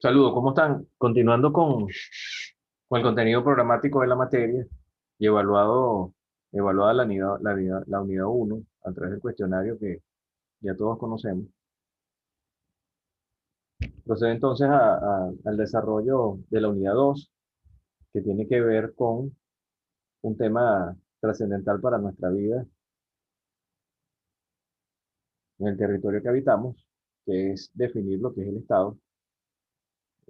Saludos, ¿cómo están? Continuando con el contenido programático de la materia y evaluada la unidad uno a través del cuestionario que ya todos conocemos. Procede entonces al desarrollo de la unidad 2 que tiene que ver con un tema trascendental para nuestra vida en el territorio que habitamos, que es definir lo que es el Estado,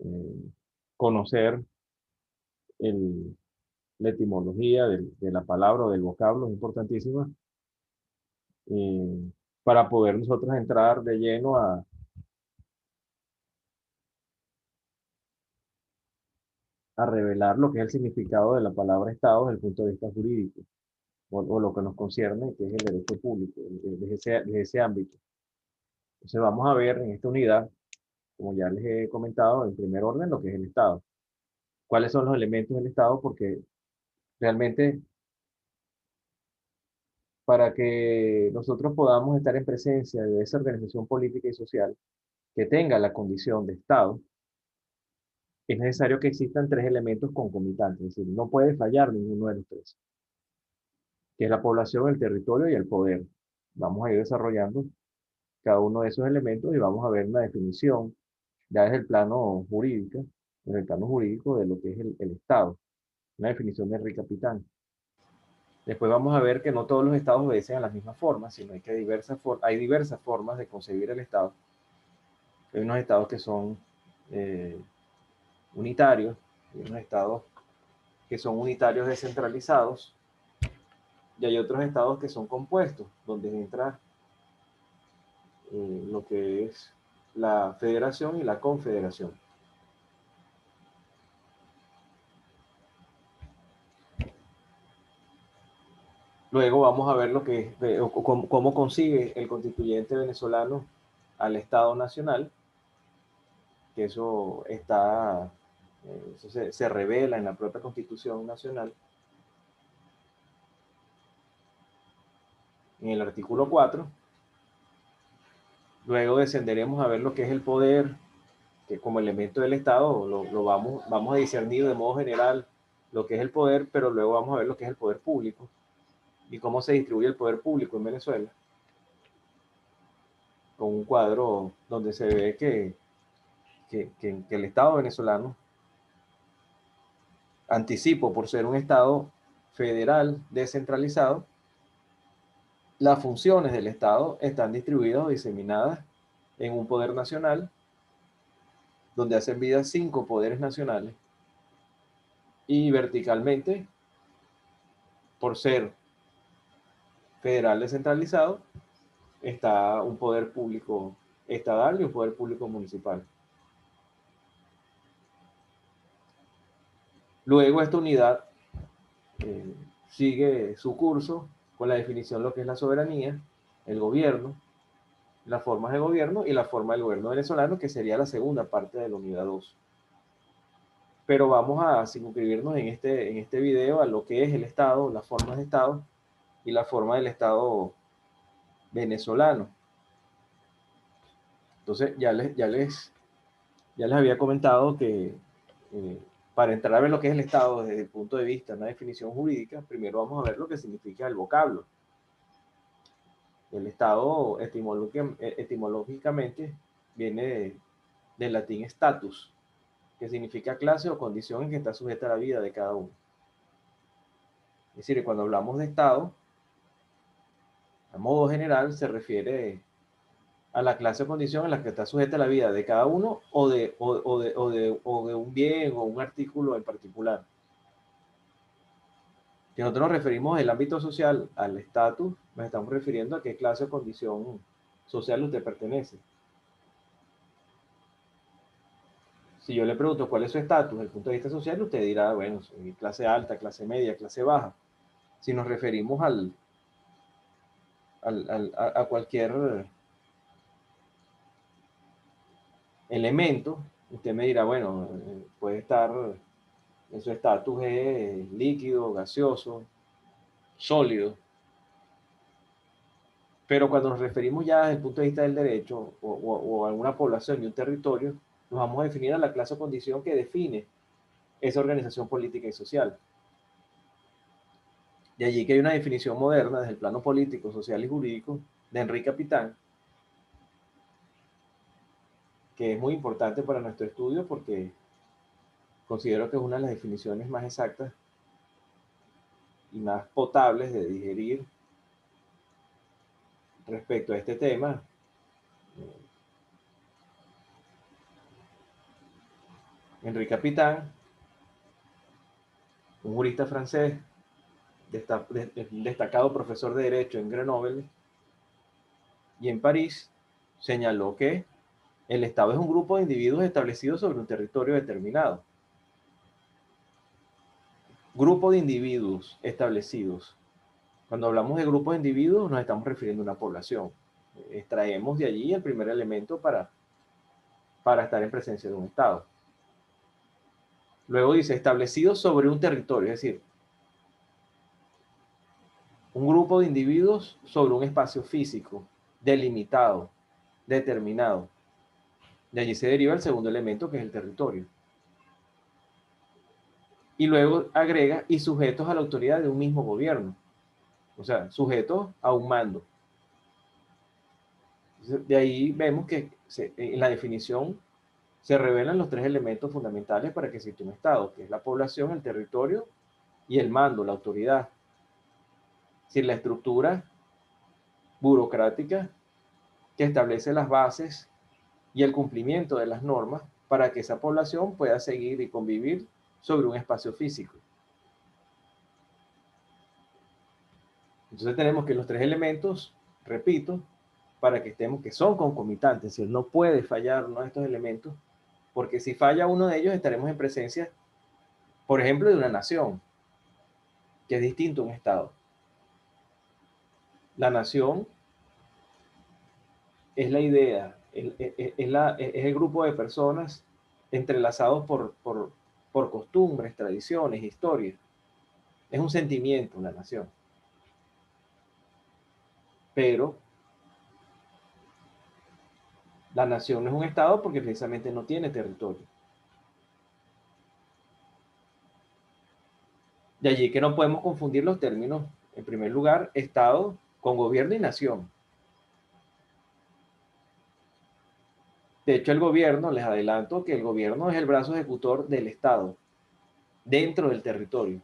eh, conocer el- la etimología de la palabra o del vocablo, es importantísima para poder nosotros entrar de lleno a revelar lo que es el significado de la palabra Estado desde el punto de vista jurídico, o lo que nos concierne, que es el derecho público, desde ese ámbito. Entonces vamos a ver en esta unidad, como ya les he comentado, en primer orden lo que es el Estado. ¿Cuáles son los elementos del Estado? Porque realmente para que nosotros podamos estar en presencia de esa organización política y social que tenga la condición de Estado, es necesario que existan tres elementos concomitantes, es decir, no puede fallar ninguno de los tres, que es la población, el territorio y el poder. Vamos a ir desarrollando cada uno de esos elementos y vamos a ver una definición ya desde el plano jurídico, desde el plano jurídico de lo que es el Estado, una definición de Enrique Capitán. Después vamos a ver que no todos los estados obedecen a las mismas formas, sino que hay diversas formas de concebir el Estado. Hay unos estados que son eh, unitarios, hay unos estados que son unitarios descentralizados, y hay otros estados que son compuestos, donde entra lo que es la federación y la confederación. Luego vamos a ver lo que cómo consigue el constituyente venezolano al Estado Nacional, que eso se revela en la propia Constitución Nacional, en el artículo 4. Luego descenderemos a ver lo que es el poder, que como elemento del Estado vamos a discernir de modo general lo que es el poder, pero luego vamos a ver lo que es el poder público y cómo se distribuye el poder público en Venezuela, con un cuadro donde se ve que el Estado venezolano, anticipo por ser un Estado federal descentralizado, las funciones del Estado están distribuidas o diseminadas en un poder nacional, donde hacen vida 5 poderes nacionales, y verticalmente, por ser federal descentralizado, está un poder público estatal y un poder público municipal. Luego esta unidad eh, sigue su curso con la definición de lo que es la soberanía, el gobierno, las formas de gobierno y la forma del gobierno venezolano, que sería la segunda parte de la unidad 2. Pero vamos a circunscribirnos en este video a lo que es el Estado, las formas de Estado y la forma del Estado venezolano. Entonces ya les había comentado que para entrar a ver lo que es el Estado desde el punto de vista de una definición jurídica, primero vamos a ver lo que significa el vocablo. El Estado etimológicamente viene del latín status, que significa clase o condición en que está sujeta a la vida de cada uno. Es decir, cuando hablamos de Estado, a modo general se refiere a la clase o condición en la que está sujeta la vida de cada uno o de un bien o un artículo en particular. Si nosotros nos referimos del ámbito social al estatus, nos estamos refiriendo a qué clase o condición social usted pertenece. Si yo le pregunto cuál es su estatus desde el punto de vista social, usted dirá, bueno, soy clase alta, clase media, clase baja. Si nos referimos a cualquier elemento, usted me dirá, bueno, puede estar en su estatus es líquido, gaseoso, sólido. Pero cuando nos referimos ya desde el punto de vista del derecho o a una población y un territorio, nos vamos a definir a la clase o condición que define esa organización política y social. De allí que hay una definición moderna desde el plano político, social y jurídico de Henri Capitán, que es muy importante para nuestro estudio porque considero que es una de las definiciones más exactas y más potables de digerir respecto a este tema. Henri Capitán, un jurista francés, destacado profesor de Derecho en Grenoble y en París, señaló que el Estado es un grupo de individuos establecidos sobre un territorio determinado. Grupo de individuos establecidos. Cuando hablamos de grupos de individuos nos estamos refiriendo a una población. Extraemos de allí el primer elemento para estar en presencia de un Estado. Luego dice, establecido sobre un territorio, es decir, un grupo de individuos sobre un espacio físico, delimitado, determinado. De allí se deriva el segundo elemento, que es el territorio. Y luego agrega, y sujetos a la autoridad de un mismo gobierno. O sea, sujetos a un mando. De ahí vemos que en la definición se revelan los tres elementos fundamentales para que exista un Estado, que es la población, el territorio y el mando, la autoridad. Es decir, la estructura burocrática que establece las bases y el cumplimiento de las normas para que esa población pueda seguir y convivir sobre un espacio físico. Entonces tenemos que los tres elementos, repito, para que estemos, que son concomitantes, es decir, no puede fallar uno de estos elementos, porque si falla uno de ellos estaremos en presencia, por ejemplo, de una nación, que es distinto a un Estado. La nación es la idea, es el grupo de personas entrelazados por costumbres, tradiciones, historias. Es un sentimiento, la nación. Pero la nación no es un Estado porque precisamente no tiene territorio. De allí que no podemos confundir los términos, en primer lugar, Estado con gobierno y nación. De hecho, el gobierno, les adelanto que el gobierno es el brazo ejecutor del Estado dentro del territorio.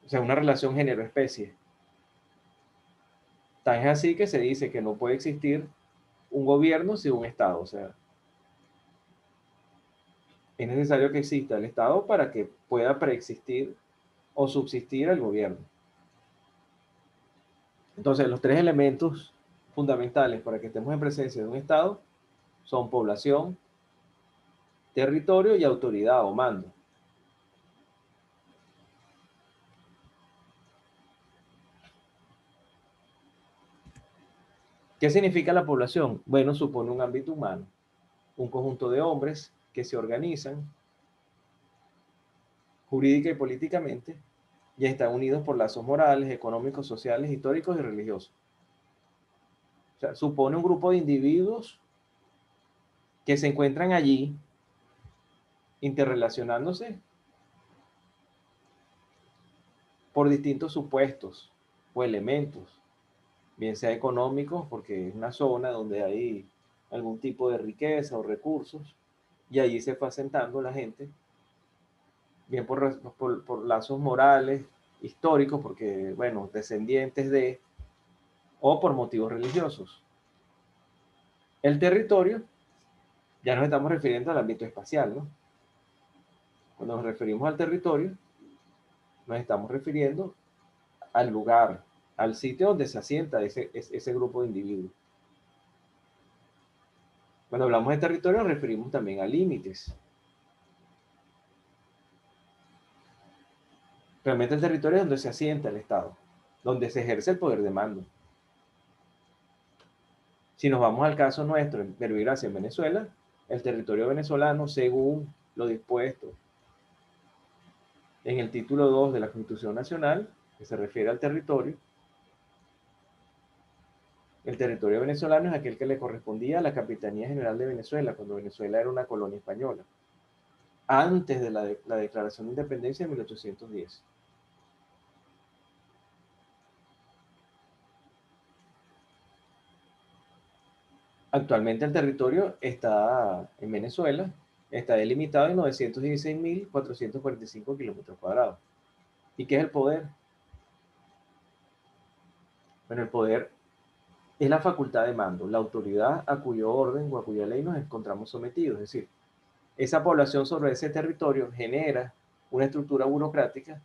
O sea, una relación género-especie. Tan es así que se dice que no puede existir un gobierno sin un Estado. O sea, es necesario que exista el Estado para que pueda preexistir o subsistir el gobierno. Entonces, los tres elementos fundamentales para que estemos en presencia de un Estado son población, territorio y autoridad o mando. ¿Qué significa la población? Bueno, supone un ámbito humano, un conjunto de hombres que se organizan jurídica y políticamente y están unidos por lazos morales, económicos, sociales, históricos y religiosos. O sea, supone un grupo de individuos que se encuentran allí interrelacionándose por distintos supuestos o elementos, bien sea económicos, porque es una zona donde hay algún tipo de riqueza o recursos, y allí se fue asentando la gente, bien por lazos morales, históricos, porque, bueno, descendientes de, o por motivos religiosos. El territorio, ya nos estamos refiriendo al ámbito espacial, ¿no? Cuando nos referimos al territorio, nos estamos refiriendo al lugar, al sitio donde se asienta ese grupo de individuos. Cuando hablamos de territorio nos referimos también a límites. Realmente el territorio es donde se asienta el Estado, donde se ejerce el poder de mando. Si nos vamos al caso nuestro, en Verbigracia, en Venezuela, el territorio venezolano, según lo dispuesto en el título 2 de la Constitución Nacional, que se refiere al territorio, El territorio venezolano es aquel que le correspondía a la Capitanía General de Venezuela, cuando Venezuela era una colonia española, antes de la Declaración de Independencia de 1810. Actualmente el territorio está en Venezuela, está delimitado en 916.445 kilómetros cuadrados. ¿Y qué es el poder? Bueno, el poder es la facultad de mando, la autoridad a cuyo orden o a cuya ley nos encontramos sometidos. Es decir, esa población sobre ese territorio genera una estructura burocrática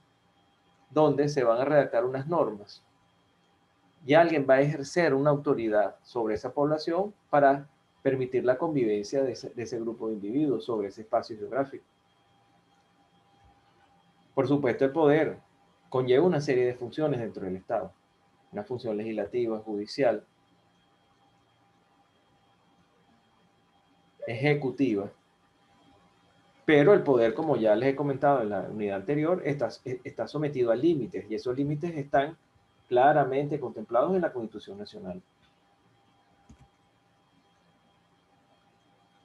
donde se van a redactar unas normas y alguien va a ejercer una autoridad sobre esa población para permitir la convivencia de ese grupo de individuos sobre ese espacio geográfico. Por supuesto, el poder conlleva una serie de funciones dentro del Estado, una función legislativa, judicial, ejecutiva, pero el poder, como ya les he comentado en la unidad anterior, está sometido a límites y esos límites están claramente contemplados en la Constitución Nacional.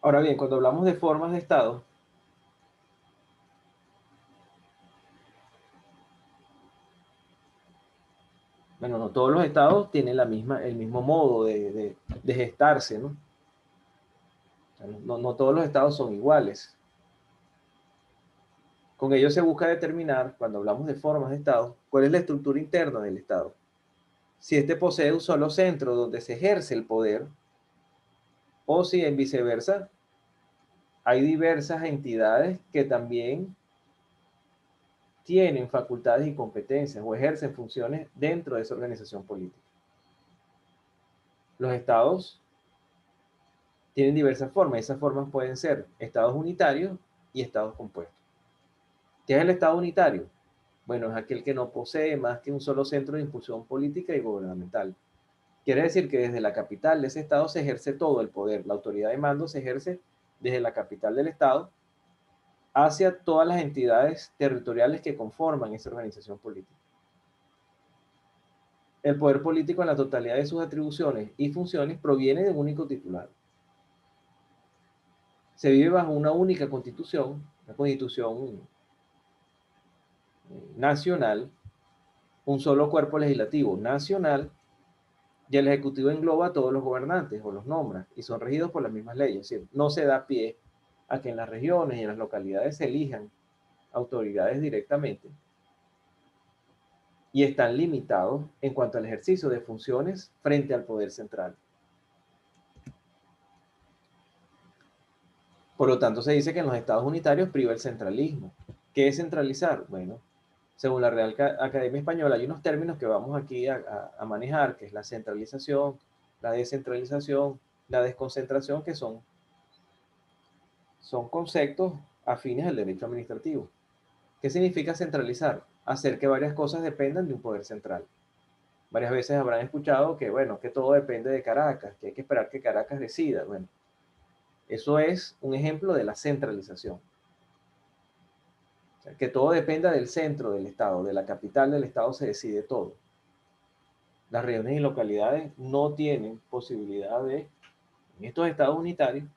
Ahora bien, cuando hablamos de formas de Estado, bueno, no todos los estados tienen el mismo modo de gestarse, ¿no? O sea, no todos los estados son iguales. Con ello se busca determinar, cuando hablamos de formas de estado, cuál es la estructura interna del estado. Si este posee un solo centro donde se ejerce el poder, o si en viceversa hay diversas entidades que también tienen facultades y competencias o ejercen funciones dentro de esa organización política. Los estados tienen diversas formas. Esas formas pueden ser estados unitarios y estados compuestos. ¿Qué es el estado unitario? Bueno, es aquel que no posee más que un solo centro de impulsión política y gubernamental. Quiere decir que desde la capital de ese estado se ejerce todo el poder. La autoridad de mando se ejerce desde la capital del estado hacia todas las entidades territoriales que conforman esa organización política. El poder político en la totalidad de sus atribuciones y funciones proviene de un único titular. Se vive bajo una única constitución, una constitución nacional, un solo cuerpo legislativo nacional, y el ejecutivo engloba a todos los gobernantes o los nombra y son regidos por las mismas leyes. Es decir, no se da pie a que en las regiones y en las localidades se elijan autoridades directamente y están limitados en cuanto al ejercicio de funciones frente al poder central. Por lo tanto, se dice que en los estados unitarios priva el centralismo. ¿Qué es centralizar? Bueno, según la Real Academia Española, hay unos términos que vamos aquí a manejar, que es la centralización, la descentralización, la desconcentración, que son conceptos afines al derecho administrativo. ¿Qué significa centralizar? Hacer que varias cosas dependan de un poder central. Varias veces habrán escuchado que, bueno, que todo depende de Caracas, que hay que esperar que Caracas decida. Bueno, eso es un ejemplo de la centralización. O sea, que todo dependa del centro del Estado, de la capital del Estado se decide todo. Las regiones y localidades no tienen posibilidad de, en estos estados unitarios,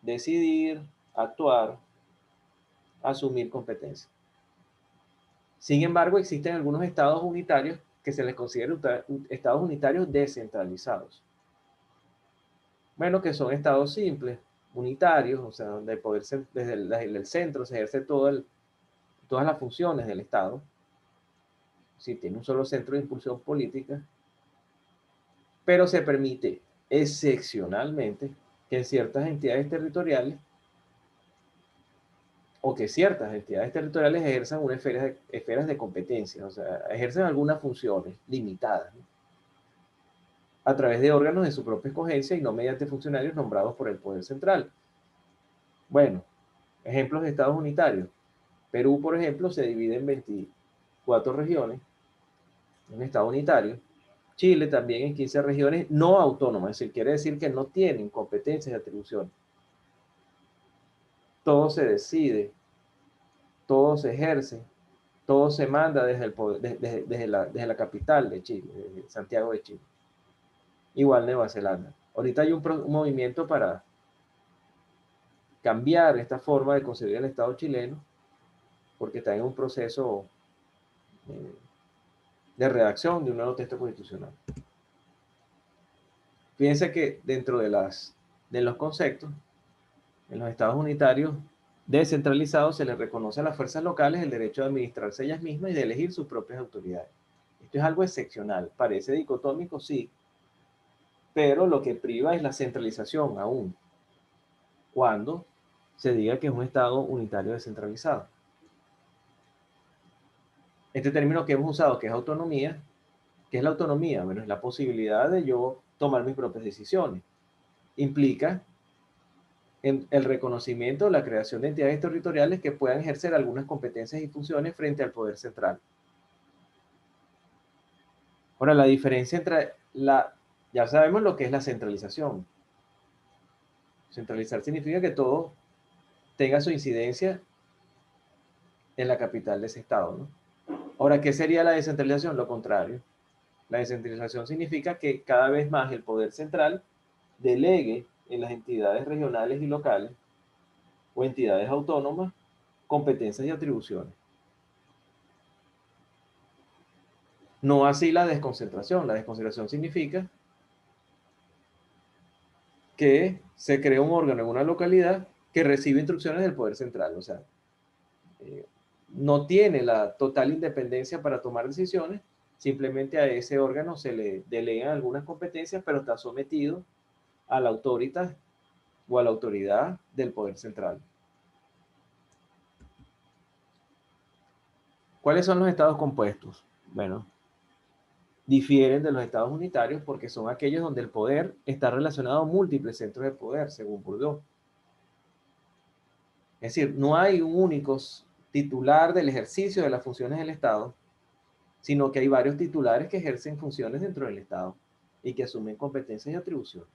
decidir, actuar, asumir competencias. Sin embargo, existen algunos estados unitarios que se les considera estados unitarios descentralizados. Bueno, que son estados simples, unitarios, o sea, donde poder ser, desde el centro se ejerce todas las funciones del Estado. Si tiene un solo centro de impulsión política, pero se permite excepcionalmente que en ciertas entidades territoriales o que ciertas entidades territoriales ejerzan unas esferas de competencia, o sea, ejercen algunas funciones limitadas, ¿no? A través de órganos de su propia escogencia y no mediante funcionarios nombrados por el Poder Central. Bueno, ejemplos de estados unitarios. Perú, por ejemplo, se divide en 24 regiones, un estado unitario. Chile también en 15 regiones no autónomas, es decir, quiere decir que no tienen competencias de atribución. Todo se decide, todo se ejerce, todo se manda desde la capital de Chile, desde Santiago de Chile. igual Nueva Zelanda. Ahorita hay un movimiento para cambiar esta forma de concebir el Estado chileno, porque está en un proceso eh, de redacción de un nuevo texto constitucional. Fíjense que dentro de los conceptos, en los estados unitarios descentralizados se les reconoce a las fuerzas locales el derecho de administrarse ellas mismas y de elegir sus propias autoridades. Esto es algo excepcional, parece dicotómico, sí, pero lo que priva es la centralización aún, cuando se diga que es un estado unitario descentralizado. Este término que hemos usado, que es autonomía, ¿qué es la autonomía? Bueno, es la posibilidad de yo tomar mis propias decisiones. Implica el reconocimiento o la creación de entidades territoriales que puedan ejercer algunas competencias y funciones frente al poder central. Ahora, la diferencia entre ya sabemos lo que es la centralización. Centralizar significa que todo tenga su incidencia en la capital de ese estado, ¿no? Ahora, ¿qué sería la descentralización? Lo contrario. La descentralización significa que cada vez más el poder central delegue en las entidades regionales y locales o entidades autónomas competencias y atribuciones. No así la desconcentración. La desconcentración significa que se crea un órgano en una localidad que recibe instrucciones del poder central. O sea, eh, no tiene la total independencia para tomar decisiones, simplemente a ese órgano se le delegan algunas competencias, pero está sometido a la autoridad o a la autoridad del poder central. ¿Cuáles son los estados compuestos? Bueno, difieren de los estados unitarios porque son aquellos donde el poder está relacionado a múltiples centros de poder, según Bourdieu. Es decir, no hay un único titular del ejercicio de las funciones del Estado, sino que hay varios titulares que ejercen funciones dentro del Estado y que asumen competencias y atribuciones.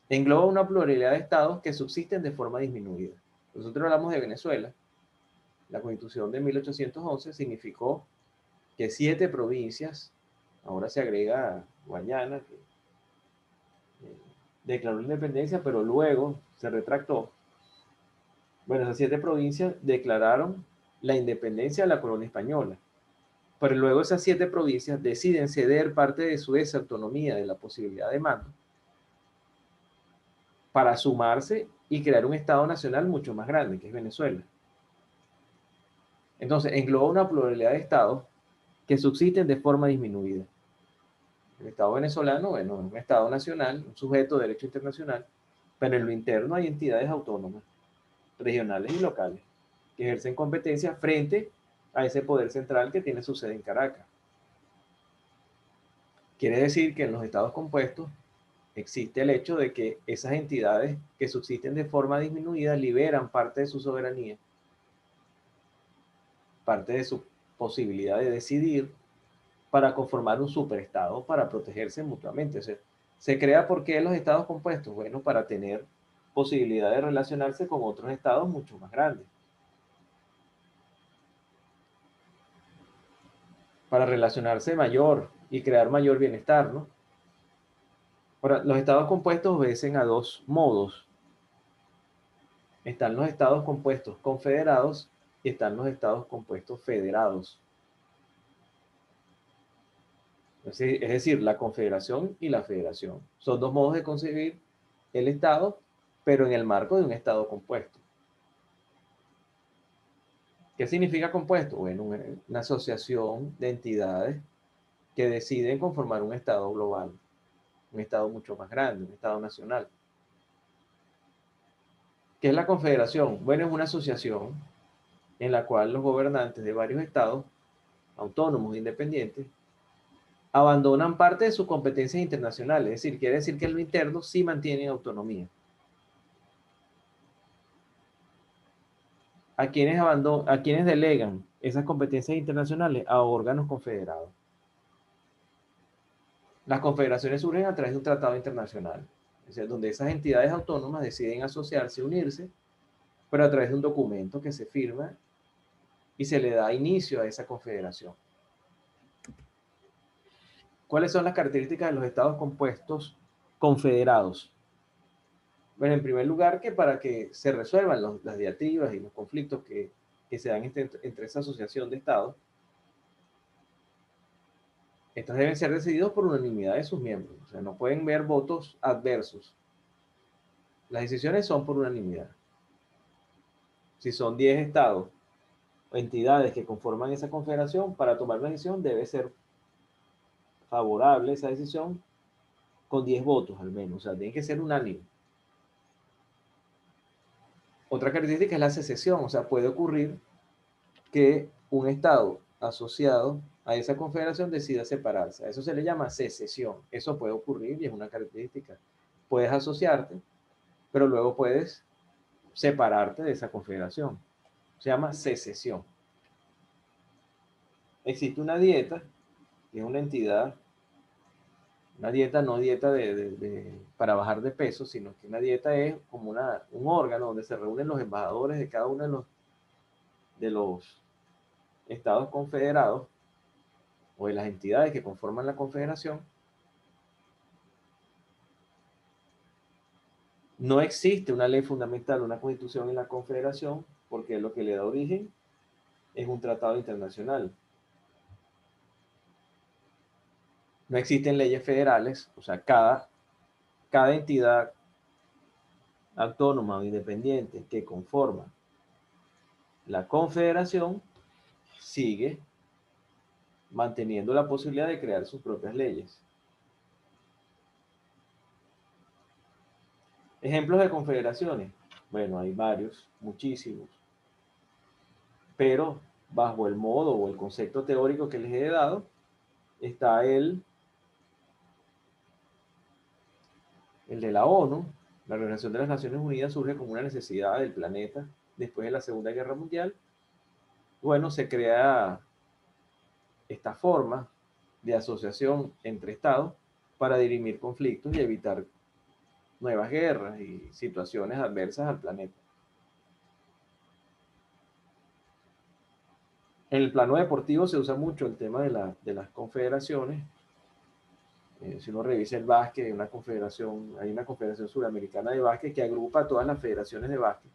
Engloba una pluralidad de estados que subsisten de forma disminuida. Nosotros hablamos de Venezuela. La Constitución de 1811 significó que 7 provincias, ahora se agrega Guayana, que declaró la independencia, pero luego se retractó. Bueno, esas 7 provincias declararon la independencia de la colonia española, pero luego esas 7 provincias deciden ceder parte de su esa autonomía, de la posibilidad de mando, para sumarse y crear un Estado nacional mucho más grande, que es Venezuela. Entonces, engloba una pluralidad de estados que subsisten de forma disminuida. El Estado venezolano, bueno, es un Estado nacional, un sujeto de derecho internacional, pero en lo interno hay entidades autónomas, regionales y locales, que ejercen competencia frente a ese poder central que tiene su sede en Caracas. Quiere decir que en los estados compuestos existe el hecho de que esas entidades que subsisten de forma disminuida liberan parte de su soberanía, parte de su posibilidad de decidir para conformar un superestado para protegerse mutuamente. O sea, se crea ¿por qué los estados compuestos? Bueno, para tener posibilidad de relacionarse con otros estados mucho más grandes, para relacionarse mayor y crear mayor bienestar, ¿no? Ahora, los estados compuestos obedecen a dos modos. Están los estados compuestos confederados y están los estados compuestos federados. Es decir, la confederación y la federación. Son dos modos de concebir el Estado, pero en el marco de un Estado compuesto. ¿Qué significa compuesto? Bueno, una asociación de entidades que deciden conformar un Estado global, un Estado mucho más grande, un Estado nacional. ¿Qué es la confederación? Bueno, es una asociación en la cual los gobernantes de varios estados, autónomos e independientes, abandonan parte de sus competencias internacionales. Es decir, quiere decir que en lo interno sí mantienen autonomía. ¿A quienes delegan esas competencias internacionales? A órganos confederados. Las confederaciones surgen a través de un tratado internacional, es decir, donde esas entidades autónomas deciden asociarse, unirse, pero a través de un documento que se firma y se le da inicio a esa confederación. ¿Cuáles son las características de los estados compuestos confederados? Bueno, en primer lugar, que para que se resuelvan las diatribas y los conflictos que se dan entre esa asociación de estados, estos deben ser decididos por unanimidad de sus miembros. O sea, no pueden ver votos adversos. Las decisiones son por unanimidad. Si son 10 estados o entidades que conforman esa confederación, para tomar una decisión debe ser favorable esa decisión con 10 votos al menos. O sea, tiene que ser unánime. Otra característica es la secesión. O sea, puede ocurrir que un estado asociado a esa confederación decida separarse. A eso se le llama secesión. Eso puede ocurrir y es una característica. Puedes asociarte, pero luego puedes separarte de esa confederación. Se llama secesión. Existe una dieta, que es una dieta no dieta para bajar de peso, sino que una dieta es como un órgano donde se reúnen los embajadores de cada uno de los estados confederados o de las entidades que conforman la confederación. No existe una ley fundamental, una constitución en la confederación, porque lo que le da origen es un tratado internacional. No existen leyes federales, o sea, cada entidad autónoma o independiente que conforma la confederación sigue manteniendo la posibilidad de crear sus propias leyes. Ejemplos de confederaciones. Bueno, hay varios, muchísimos, pero bajo el modo o el concepto teórico que les he dado, está el de la ONU. La Organización de las Naciones Unidas surge como una necesidad del planeta después de la Segunda Guerra Mundial. Bueno, se crea esta forma de asociación entre estados para dirimir conflictos y evitar nuevas guerras y situaciones adversas al planeta. En el plano deportivo se usa mucho el tema de las confederaciones. Si uno revisa el básquet, hay una confederación suramericana de básquet que agrupa a todas las federaciones de básquet.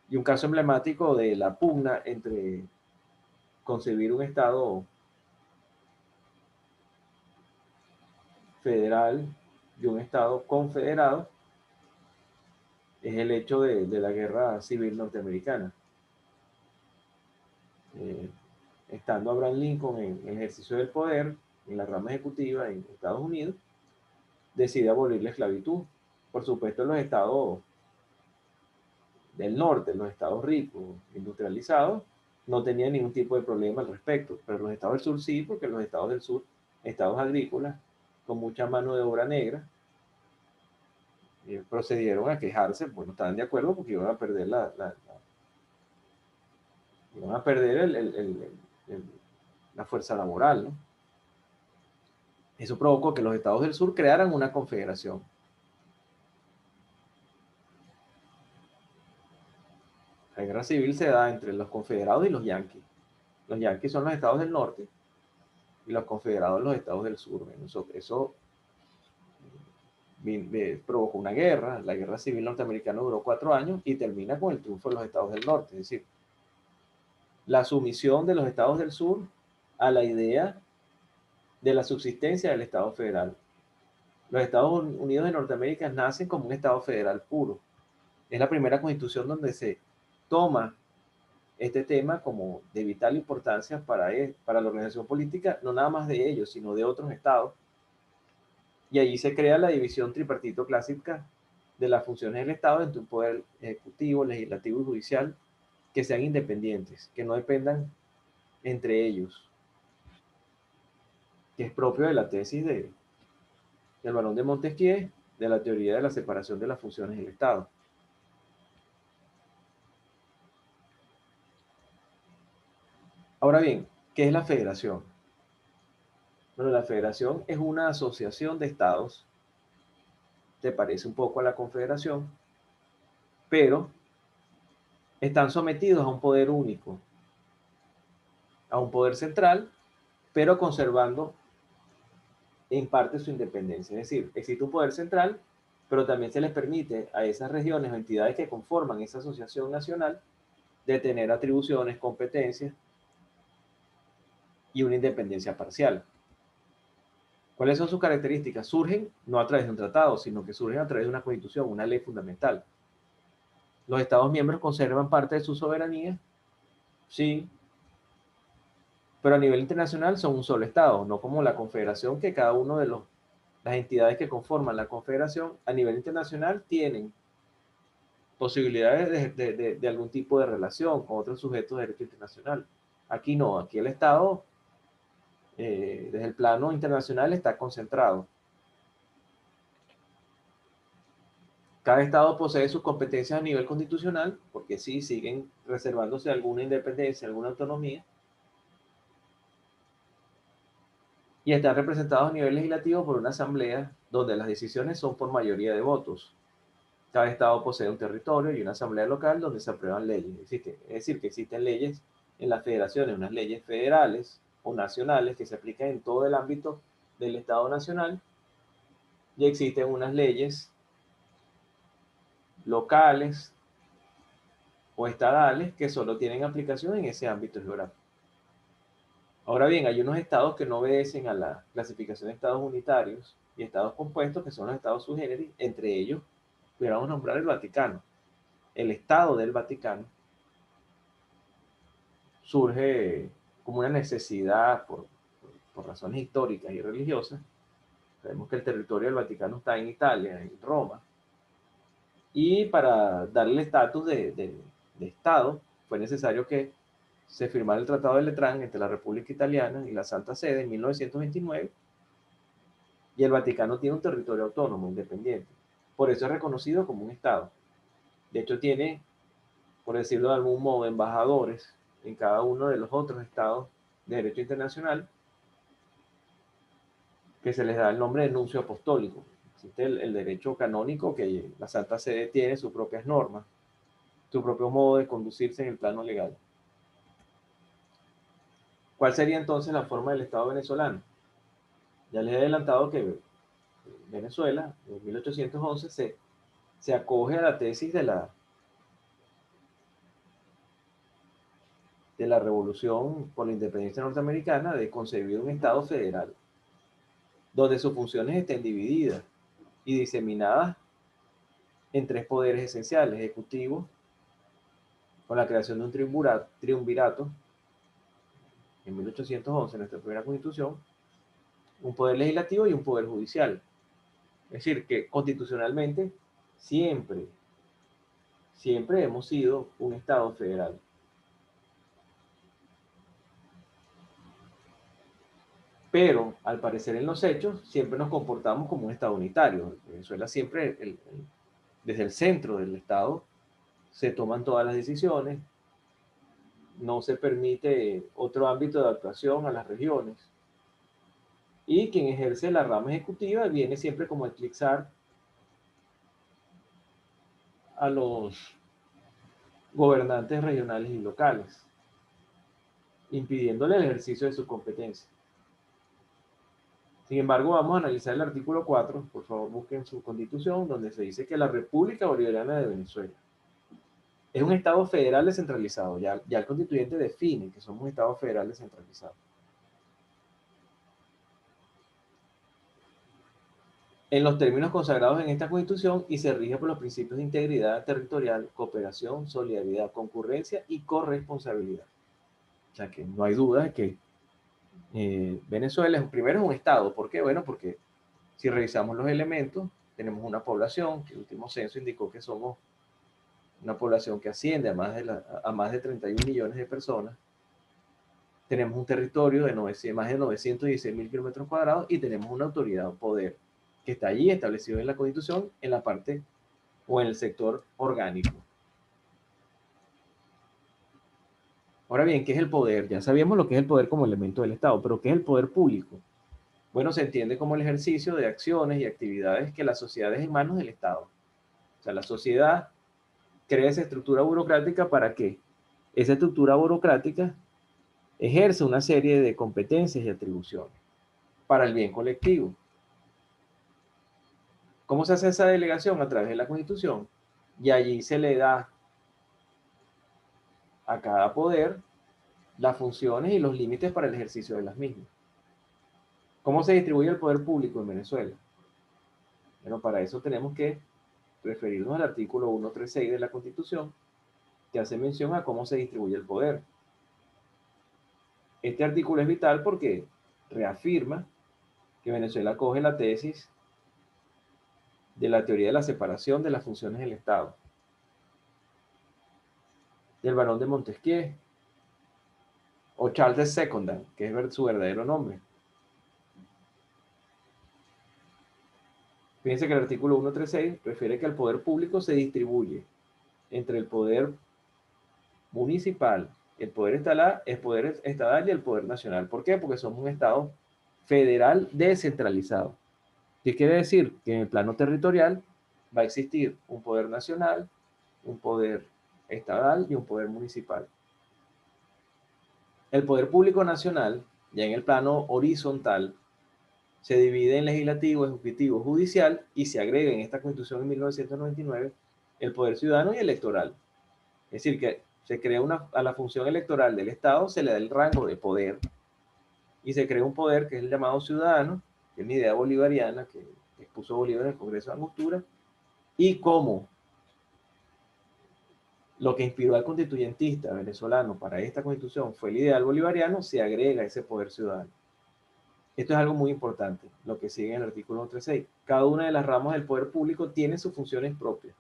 Y un caso emblemático de la pugna entre concebir un Estado federal y un Estado confederado es el hecho de la guerra civil norteamericana. Eh, Estando Abraham Lincoln en el ejercicio del poder, en la rama ejecutiva en Estados Unidos, decide abolir la esclavitud. Por supuesto, en los estados del norte, los estados ricos, industrializados, no tenían ningún tipo de problema al respecto, pero los estados del sur sí, porque los estados del sur, estados agrícolas, con mucha mano de obra negra, procedieron a quejarse, bueno, estaban de acuerdo porque iban a perder iban a perder la fuerza laboral, ¿no? Eso provocó que los estados del sur crearan una confederación. La guerra civil se da entre los confederados y los yanquis. Los yanquis son los estados del norte y los confederados los estados del sur. Bueno, eso provocó una guerra. La guerra civil norteamericana duró 4 años y termina con el triunfo de los estados del norte. Es decir, la sumisión de los estados del sur a la idea de la subsistencia del Estado federal. Los Estados Unidos de Norteamérica nacen como un Estado federal puro. Es la primera constitución donde se toma este tema como de vital importancia para la organización política, no nada más de ellos, sino de otros estados. Y allí se crea la división tripartito clásica de las funciones del Estado entre un poder ejecutivo, legislativo y judicial que sean independientes, que no dependan entre ellos, que es propio de la tesis del Barón de Montesquieu, de la teoría de la separación de las funciones del Estado. Ahora bien, ¿qué es la federación? Bueno, la federación es una asociación de estados, te parece un poco a la confederación, pero están sometidos a un poder único, a un poder central, pero conservando en parte su independencia. Es decir, existe un poder central, pero también se les permite a esas regiones o entidades que conforman esa asociación nacional de tener atribuciones, competencias y una independencia parcial. ¿Cuáles son sus características? Surgen no a través de un tratado, sino que surgen a través de una constitución, una ley fundamental. ¿Los Estados miembros conservan parte de su soberanía? Sí, pero a nivel internacional son un solo Estado, no como la Confederación, que cada uno de las entidades que conforman la Confederación a nivel internacional tienen posibilidades de algún tipo de relación con otros sujetos de derecho internacional. Aquí no, aquí el Estado, desde el plano internacional, está concentrado. Cada Estado posee sus competencias a nivel constitucional, porque sí, siguen reservándose alguna independencia, alguna autonomía, y están representados a nivel legislativo por una asamblea donde las decisiones son por mayoría de votos. Cada Estado posee un territorio y una asamblea local donde se aprueban leyes. Es decir, que existen leyes en las federaciones, unas leyes federales o nacionales que se aplican en todo el ámbito del Estado nacional, y existen unas leyes locales o estadales que solo tienen aplicación en ese ámbito geográfico. Ahora bien, hay unos estados que no obedecen a la clasificación de estados unitarios y estados compuestos, que son los estados sui generis. Entre ellos pudiéramos nombrar el Vaticano. El Estado del Vaticano surge como una necesidad por razones históricas y religiosas. Sabemos que el territorio del Vaticano está en Italia, en Roma, y para darle el estatus de Estado fue necesario que se firmara el Tratado de Letrán entre la República Italiana y la Santa Sede en 1929, y el Vaticano tiene un territorio autónomo, independiente. Por eso es reconocido como un Estado. De hecho, tiene, por decirlo de algún modo, embajadores en cada uno de los otros estados de derecho internacional, que se les da el nombre de nuncio apostólico. Existe el derecho canónico, que la Santa Sede tiene sus propias normas, su propio modo de conducirse en el plano legal. ¿Cuál sería entonces la forma del Estado venezolano? Ya les he adelantado que Venezuela, en 1811, se acoge a la tesis de la Revolución por la Independencia Norteamericana de concebir un Estado federal, donde sus funciones estén divididas y diseminadas en tres poderes esenciales: ejecutivo, con la creación de un triunvirato en 1811, nuestra primera constitución, un poder legislativo y un poder judicial. Es decir, que constitucionalmente siempre, siempre hemos sido un Estado federal. Pero al parecer en los hechos siempre nos comportamos como un Estado unitario. En Venezuela siempre, desde el centro del Estado, se toman todas las decisiones, no se permite otro ámbito de actuación a las regiones, y quien ejerce la rama ejecutiva viene siempre como a eclipsar a los gobernantes regionales y locales, impidiéndole el ejercicio de su competencia. Sin embargo, vamos a analizar el artículo 4, por favor busquen su constitución, donde se dice que la República Bolivariana de Venezuela es un Estado federal descentralizado. Ya el constituyente define que somos un Estado federal descentralizado, en los términos consagrados en esta Constitución, y se rige por los principios de integridad territorial, cooperación, solidaridad, concurrencia y corresponsabilidad. O sea que no hay duda de que Venezuela primero es un Estado. ¿Por qué? Bueno, porque si revisamos los elementos, tenemos una población, que el último censo indicó que somos una población que asciende a más de 31 millones de personas. Tenemos un territorio de más de 916.000 kilómetros cuadrados, y tenemos una autoridad o poder que está allí establecido en la Constitución, en la parte o en el sector orgánico. Ahora bien, ¿qué es el poder? Ya sabíamos lo que es el poder como elemento del Estado, pero ¿qué es el poder público? Bueno, se entiende como el ejercicio de acciones y actividades que la sociedad es en manos del Estado. O sea, la sociedad crea esa estructura burocrática para que esa estructura burocrática ejerce una serie de competencias y atribuciones para el bien colectivo. ¿Cómo se hace esa delegación? A través de la Constitución. Y allí se le da a cada poder las funciones y los límites para el ejercicio de las mismas. ¿Cómo se distribuye el poder público en Venezuela? Bueno, para eso tenemos que referirnos al artículo 136 de la Constitución, que hace mención a cómo se distribuye el poder. Este artículo es vital porque reafirma que Venezuela coge la tesis de la teoría de la separación de las funciones del Estado, del barón de Montesquieu, o Charles II, que es su verdadero nombre. Fíjense que el artículo 136 refiere que el poder público se distribuye entre el poder municipal, el poder estatal y el poder nacional. ¿Por qué? Porque somos un Estado federal descentralizado. ¿Qué quiere decir? Que en el plano territorial va a existir un poder nacional, un poder estatal y un poder municipal. El poder público nacional, ya en el plano horizontal, se divide en legislativo, ejecutivo, judicial y se agrega en esta Constitución en 1999 el poder ciudadano y electoral. Es decir, que se crea a la función electoral del Estado se le da el rango de poder y se crea un poder que es el llamado ciudadano, que es una idea bolivariana que expuso Bolívar en el Congreso de Angostura, y como lo que inspiró al constituyentista venezolano para esta constitución fue el ideal bolivariano, se agrega ese poder ciudadano. Esto es algo muy importante, lo que sigue en el artículo 136. Cada una de las ramas del poder público tiene sus funciones propias,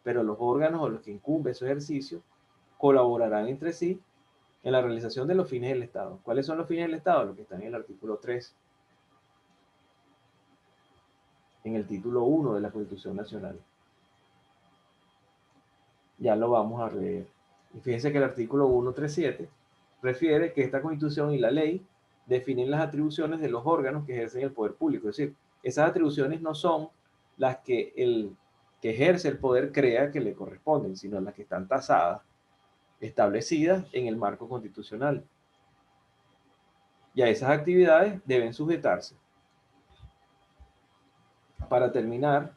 pero los órganos o los que incumben su ejercicio colaborarán entre sí en la realización de los fines del Estado. ¿Cuáles son los fines del Estado? Los que están en el artículo 3, en el título 1 de la Constitución Nacional. Ya lo vamos a leer. Y fíjense que el artículo 137 refiere que esta Constitución y la ley definen las atribuciones de los órganos que ejercen el poder público. Es decir, esas atribuciones no son las que el que ejerce el poder crea que le corresponden, sino las que están tasadas, establecidas en el marco constitucional. Y a esas actividades deben sujetarse. Para terminar,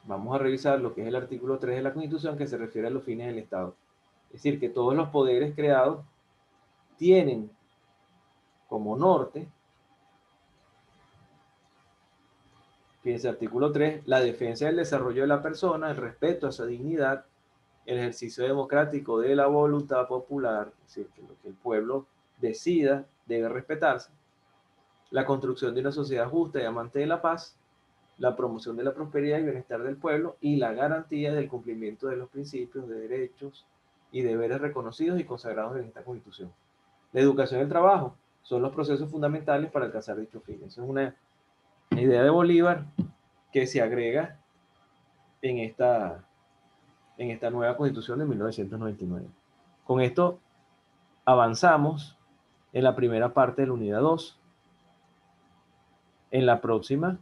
vamos a revisar lo que es el artículo 3 de la Constitución, que se refiere a los fines del Estado. Es decir, que todos los poderes creados tienen como norte, fíjense, artículo 3, la defensa del desarrollo de la persona, el respeto a su dignidad, el ejercicio democrático de la voluntad popular, es decir, que lo que el pueblo decida debe respetarse, la construcción de una sociedad justa y amante de la paz, la promoción de la prosperidad y bienestar del pueblo y la garantía del cumplimiento de los principios de derechos y deberes reconocidos y consagrados en esta Constitución. La educación y el trabajo son los procesos fundamentales para alcanzar dicho fin. Esa es una idea de Bolívar que se agrega en esta nueva Constitución de 1999. Con esto avanzamos en la primera parte de la unidad 2. En la próxima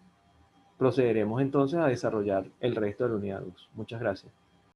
procederemos entonces a desarrollar el resto de la unidad 2. Muchas gracias.